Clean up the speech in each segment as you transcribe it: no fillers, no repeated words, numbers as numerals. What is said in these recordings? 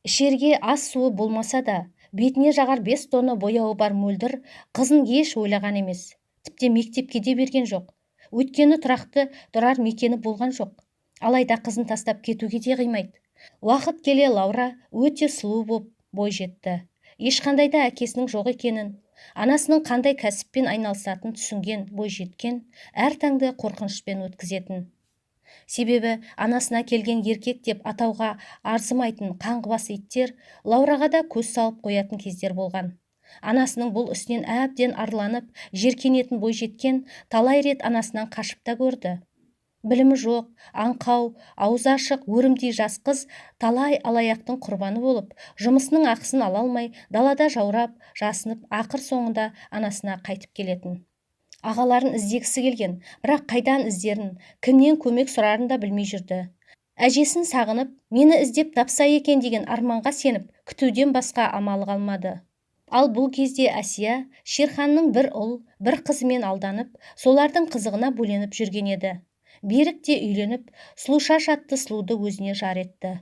Ішерге ас суы болмаса да, бетіне жағар 5 тонна бояуы бар мөлдір қызын еш ойлаған емес. Тіпті мектепке де берген жоқ. Өйткені тұрақты тұрар мекені болған жоқ. Алайда қызын тастап кетуге де қимайды. Уақыт келе Лаура өте сұлу боп бой жетті. Ешқандай да әкесінің жоқ екенін, анасының қандай кәсіппен айналысатынын түсінген бой жеткен, әр таңды қорқынышпен өткізетін. Себебі анасына келген еркек деп атауға арзымайтын қаңғыбас иттер Лаураға да көз салып қоятын кездер болған. Анасының бұл үстінен әбден арланып, жеркенетін бой жеткен талай рет анасынан қашып та көрді. Білімі жоқ, аңқау, аузы ашық, өрімдей жас қыз талай алаяқтың құрбаны болып, жұмысының ақысын ала алмай, далада жаурап, жасынып, ақыр соңында анасына қайтып келетін. Ағаларын іздегісі келген, бірақ қайдан іздерін, кімнен көмек сұрарын да білмей жүрді. Әжесін сағынып, мені іздеп тапса екен деген арманға сеніп, күтуден басқа амалы қалмады. Ал бұл кезде Әсия Шерханның бір ұл, бір қызымен алданып, солардың қызығына бөленіп жүрген еді. Берік те үйленіп, Сұлушаш атты сұлуды өзіне жар етті.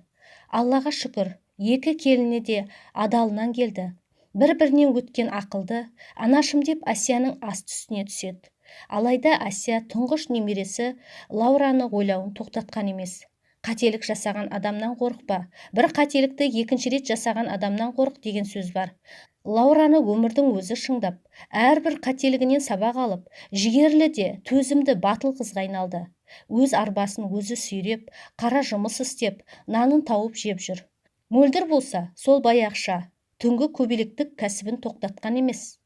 Аллаға шүкір, екі келіні де адалынан келді. Бір-бірінен өткен ақылды, анашым деп Әсияның асты үстіне түседі. Алайда Әсия тұңғыш немересі Лаураны ойлауын тоқтатқан емес. Қателік жасаған адамнан қорықпа, бір қателікті екінші рет жасаған адамнан қорық деген сөз бар. Лаураны өмірдің өзі шыңдап, әрбір қателігінен сабақ алып, жігерлі де, төзімді, батыл қызға айналды. Өз арбасын өзі сүйреп, қара жұмыс істеп, нанын тауып жеп жүр. Мөлдір болса, сол баяғыша түнгі көбелектік кәсібін тоқтатқан емес.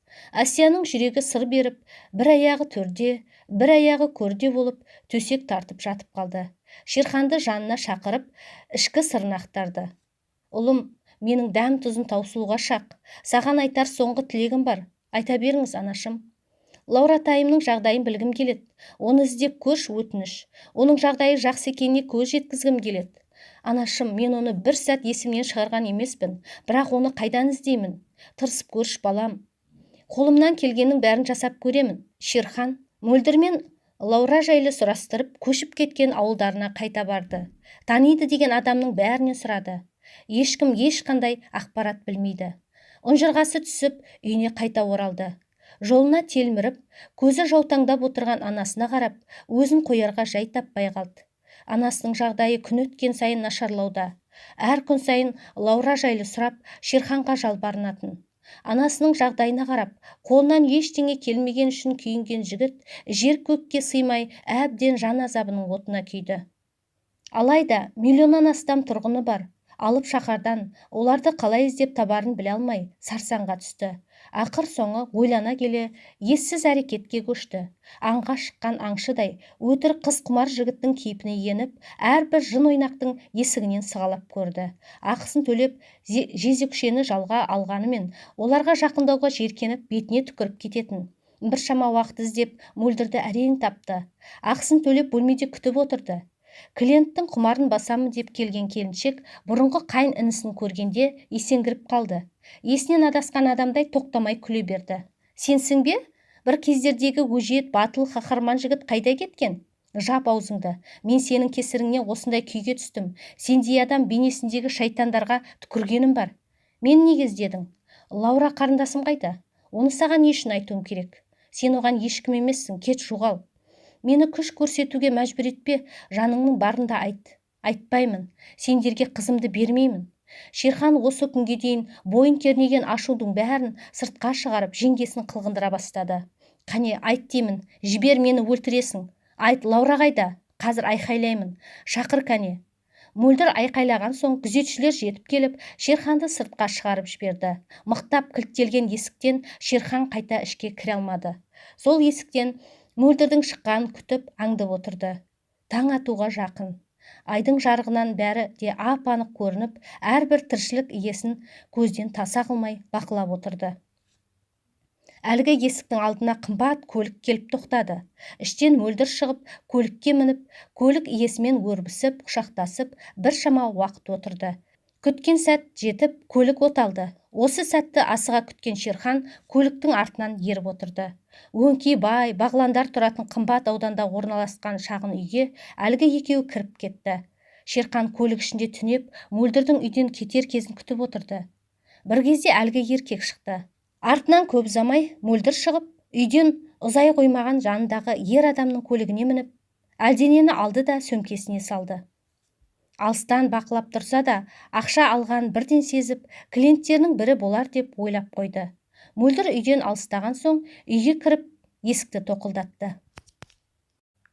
Әсияның жүрегі сыр беріп, бір аяғы төрде, бір аяғы көрде болып, төсек тартып жатып қалды. Шерханды жанына шақырып, ішкі сырын ақтарды. Ұлым, менің дәм тұзын таусылуға шақ. Саған айтар соңғы тілегім бар. Айта беріңіз, анашым. Лаура тайымның жағдайын білгім келеді. Оны іздеп көрш, өтініш. Оның жағдайы жақсы екеніне көз жеткізгім келеді. Анашым, мен оны бір сәт есімнен шығарған емеспін, бірақ оны қайдан іздеймін? Тырысып көрш, балам. Қолымнан келгеннің бәрін жасап көремін. Шерхан мөлдірмен Лаура жайлы сұрастырып, көшіп кеткен ауылдарына қайта барды. Таниды деген адамның бәрінен сұрады. Ешкім ешқандай ақпарат білмейді. Ұнжырғасы түсіп, үйіне қайта оралды. Жолына телміріп, көзі жаутаңдап отырған анасына қарап, өзін қоярға жай таппай қалды. Анасының жағдайы күн өткен сайын нашарлауда. Әр күн сайын Лаура жайлы сұрап, Шерханға жалбарынатын. Анасының жағдайына қарап, қолынан ештеңе келмеген үшін күйінген жігіт жер көкке сыймай әбден жан азабының отына күйді. Алайда миллионнан астам тұрғыны бар. Алып шаһардан оларды қалай іздеп табарын біле алмай сарсаңға түсті. Ақыр соңы ойлана келе ессіз әрекетке көшті. Аңға шыққан аңшыдай өтірік қыз құмар жігіттің кейпіне еніп, әрбір жын ойнақтың есігінен сығалап көрді. Ақысын төлеп жезөкшені жалға алғанымен оларға жақындауға жеркеніп бетіне түкіріп кететін. Біршама уақыт іздеп мөлдірді әрең тапты. Ақысын төлеп бөлмеде күтіп отырды. Клиенттің құмарын басамын деп келген келіншек бұрынғы қайын інісін көргенде есеңгіріп қалды. Есінен адасқан адамдай тоқтамай күле берді. Сенсің бе? Бір кездердегі өжет, батыл, қаһарман жігіт қайда кеткен? Жап аузыңды. Мен сенің кесіріңнен осындай күйге түстім. Сендей адам бейнесіндегі шайтандарға түкіргенім бар. Мен неге іздедің? Лаура қарындасым қайда? Оны саған не үшін айтуым керек? Сен оған ешкім емессің, кет жоғал. Мені күш көрсетуге мәжбүр етпе, жаныңның барында айт. Айтпаймын, сендерге қызымды бермеймін. Шерхан осы күнге дейін бойын кернеген ашудың бәрін сыртқа шығарып, жеңгесін қылғындыра бастады. Қане, айт деймін, жібер, мені өлтіресің. Айт, Лаура қайда? Қазір айқайлаймын. Шақыр кәне. Мөлдір айқайлаған соң күзетшілер жетіп келіп, Шерханды сыртқа шығарып жіберді. Мықтап кілттелген есіктен Шерхан қайта ішке кіре алмады. Сол есіктен мөлдірдің шыққанын күтіп аңдып отырды. Таң атуға жақын. Айдың жарығынан бәрі де ап-анық көрініп, әрбір тіршілік иесін көзден таса қылмай бақылап отырды. Әлгі есіктің алдына қымбат көлік келіп тоқтады. Іштен мөлдір шығып, көлікке мініп, көлік иесімен өрбісіп, құшақтасып, біршама уақыт отырды. Күткен сәт жетіп, көлік оталды. Осы сәтті асыға күткен Шерхан көліктің артынан еріп отырды. Өңкей бай, бағландар тұратын қымбат ауданда орналасқан шағын үйге әлгі екеуі кіріп кетті. Шерхан көлік ішінде түнеп, мөлдірдің үйден кетер кезін күтіп отырды. Бір кезде әлгі еркек шықты. Артынан көп ұзамай мөлдір шығып, үйден ұзай қоймаған жанындағы ер адамның көлігіне мініп, әлденені алды да сөмкесіне салды. Алыстан бақылап тұрса да, ақша алған бірден сезіп, клиенттерінің бірі болар деп ойлап қойды. Мөлдір үйден алыстаған соң үйге кіріп, есікті тоқылдатты.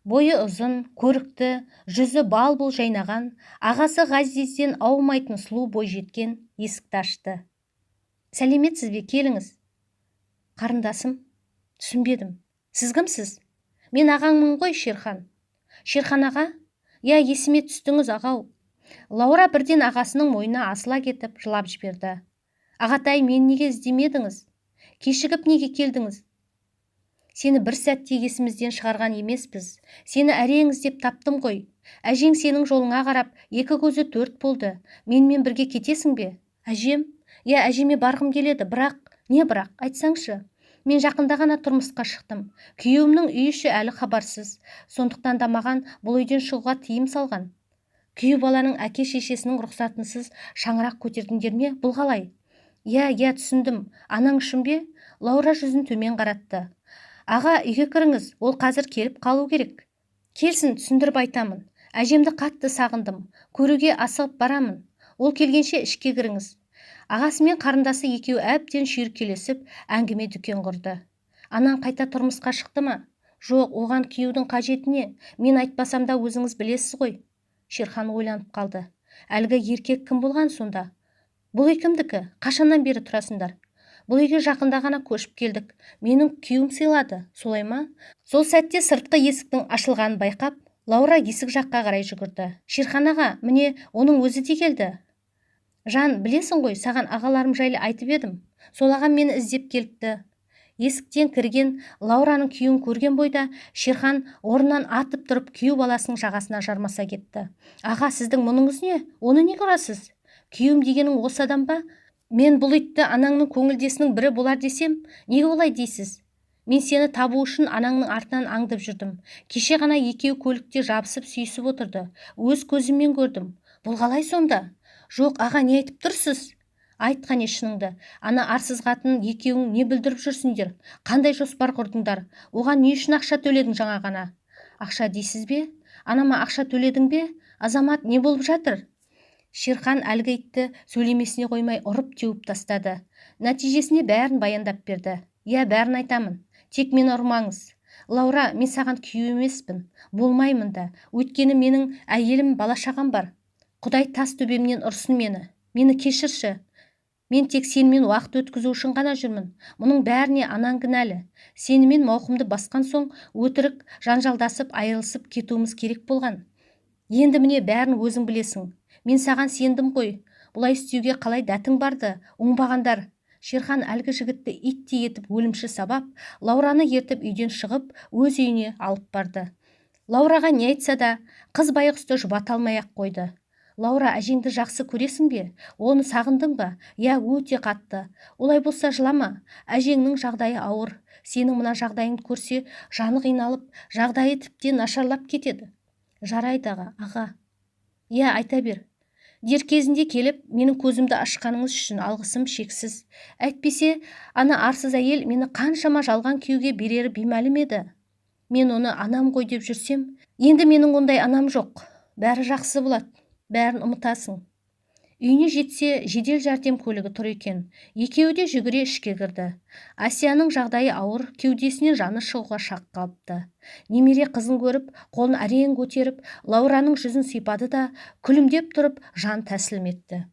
Бойы ұзын, көрікті, жүзі бал-бұл жайнаған, ағасы Ғазизден аумайтын сұлу бой жеткен есікті ашты. Сәлеметсіз бе, келіңіз. Қарындасым, түсінбедім. Сіз кімсіз? Мен ағаңмын ғой, Шерхан. Шерхан аға? Я, есіме түстіңіз, ағау. Лаура бірден ағасының мойнына асыла кетіп, жылап жіберді. Ағатай, мен неге іздемедіңіз? Кешігіп неге келдіңіз? Сені бір сәтте есімізден шығарған емеспіз. Сені әрең іздеп таптым ғой. Әжең сенің жолыңа қарап, екі көзі төрт болды. Менімен бірге кетесің бе? Әжем? Я, әжеме барғым келеді, бірақ... Не бірақ? Айтсаңшы. Мен жақында ғана тұрмысқа шықтым. Күйеуімнің үй іші әлі хабарсыз. Сондықтан да маған бұл үйден шығуға тыйым салған. Күйеу баланың әке-шешесінің рұқсатынсыз шаңырақ көтердіңдер ме? Бұл қалай? Я, түсіндім. Анаң үшін бе? Лаура жүзін төмен қаратты. Аға, үйге кіріңіз, ол қазір келіп қалу керек. Келсін, түсіндіріп айтамын. Әжемді қатты сағындым. Көруге асығып барамын. Ол келгенше ішке кіріңіз. Ағасы мен қарындасы екеуі әбден шүйіркелесіп, әңгіме дүкен құрды. Анаң қайта тұрмысқа шықты ма? Жоқ, оған күйеудің қажеті не? Мен айтпасам да өзіңіз білесіз ғой. Шерхан ойланып қалды. Әлгі еркек кім болған сонда? Бұл үй кімдікі? Қашаннан бері тұрасыңдар? Бұл үйге жақында ғана көшіп келдік. Менің күйеуім сыйлады, солай ма? Сол сәтте сыртқы есіктің ашылғанын байқап, Лаура есік жаққа қарай жүгірді. Шерхан аға, міне, оның өзі де келді. Жан, білесің ғой, саған ағаларым жайлы айтып едім. Сол ағам мені іздеп келіпті. Есіктен кірген Лаураның күйеуін көрген бойда Шерхан орнынан атып тұрып күйеу баласының жағасына жармаса кетті. Аға, сіздің мұныңыз не? Оны не көрасіз? Күйеуім дегенің осы адам ба? Мен бұл итті анаңның көңілдесінің бірі болар десем, неге олай дейсіз? Мен сені табу үшін анаңның артынан аңдып жүрдім. Кеше ғана екеуі көлікте жабысып сүйісіп отырды. Өз көзіммен көрдім. Бұл қалай сонда? Жоқ, аға, не айтып тұрсыз? Айтқан шыныңды. Ана арсыз қатын екеуің не бүлдіріп жүрсіңдер? Қандай жоспар құрдыңдар? Оған не үшін ақша төледің жаңа ғана? Ақша дейсіз бе? Анама ақша төледің бе? Азамат, не болып жатыр? Шерхан әлгі итті сөйлемесіне қоймай ұрып теуіп тастады. Нәтижесіне бәрін баяндап берді. Я, бәрін айтамын. Тек мені ұрмаңыз. Лаура, мен саған күйеу емеспін. Болмаймын да. Өйткені менің әйелім, бала-шағам бар. Құдай тас төбемнен ұрсын мені. Мені кешірші. Мен тек сенімен уақыт өткізу үшін ғана жүрмін. Мұның бәріне анаң кінәлі. Сенімен мауқымды басқан соң өтірік жанжалдасып айырылысып кетуіміз керек болған. Енді міне бәрін өзің білесің. Мен саған сендім ғой. Бұлай істеуге қалай дәтің барды? Оңбағандар. Шерхан әлгі жігітті иттей етіп өлімші сабап, Лаураны ертіп үйден шығып, өз үйіне алып барды. Лаураға не айтса да, қыз байғұсты жұбата алмай-ақ қойды. Лаура, әжеңді жақсы көресің бе? Оны сағындың ба? Я, өте қатты. Олай болса жылама. Әжеңнің жағдайы ауыр. Сенің мына жағдайыңды көрсе, жаны қиналып, жағдайы тіптен нашарлап кетеді. Жарайды аға. Я, айта бер. Дер кезінде келіп, менің көзімді ашқаныңыз үшін алғысым шексіз. Әйтпесе, ана арсыз әйел мені қаншама жалған күйеуге берері беймәлім еді. Мен оны анам ғой деп жүрсем, енді менің ондай анам жоқ. Бәрі жақсы болады. Бәрін ұмытасың. Үйіне жетсе, жедел жәрдем көлігі тұр екен. Екеуі де жүгіре ішке кірді. Асияның жағдайы ауыр, кеудесінен жаны шығуға шақ қалыпты. Немере қызын көріп, қолын әрең көтеріп, Лаураның жүзін сипады да, күлімдеп тұрып, жан тәсілім етті.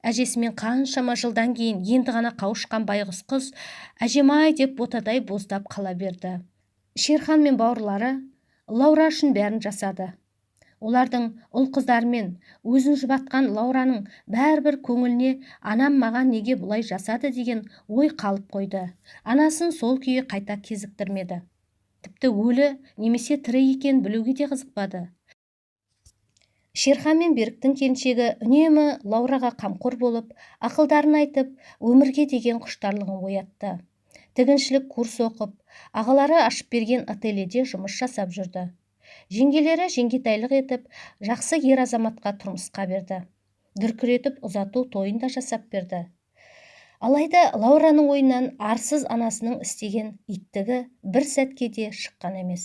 Әжесімен қаншама жылдан кейін енді ғана қауышқан байғұс қыз, әжем-ай деп ботадай боздап қала берді. Шерхан мен бауырлары Лаура үшін бәрін жасады. Олардың ұл-қыздарымен өзін жұбатқан Лаураның бәрібір көңіліне анам маған неге бұлай жасады деген ой қалып қойды. Анасын сол күйі қайта кезіктірмеді. Тіпті өлі немесе тірі екен білуге де қызықпады. Шерхан мен Беріктің келіншегі үнемі Лаураға қамқор болып, ақылдарын айтып, өмірге деген құштарлығын оятты. Тігіншілік курс оқып, ағалары ашып берген ательеде жұмыс жасап жүрді. Жеңгелері жеңгетайлық етіп жақсы ер азаматқа тұрмысқа берді. Дүркіретіп ұзату тойын да жасап берді. Алайда Лаураның ойынан арсыз анасының істеген иттігі бір сәтке де шыққан емес.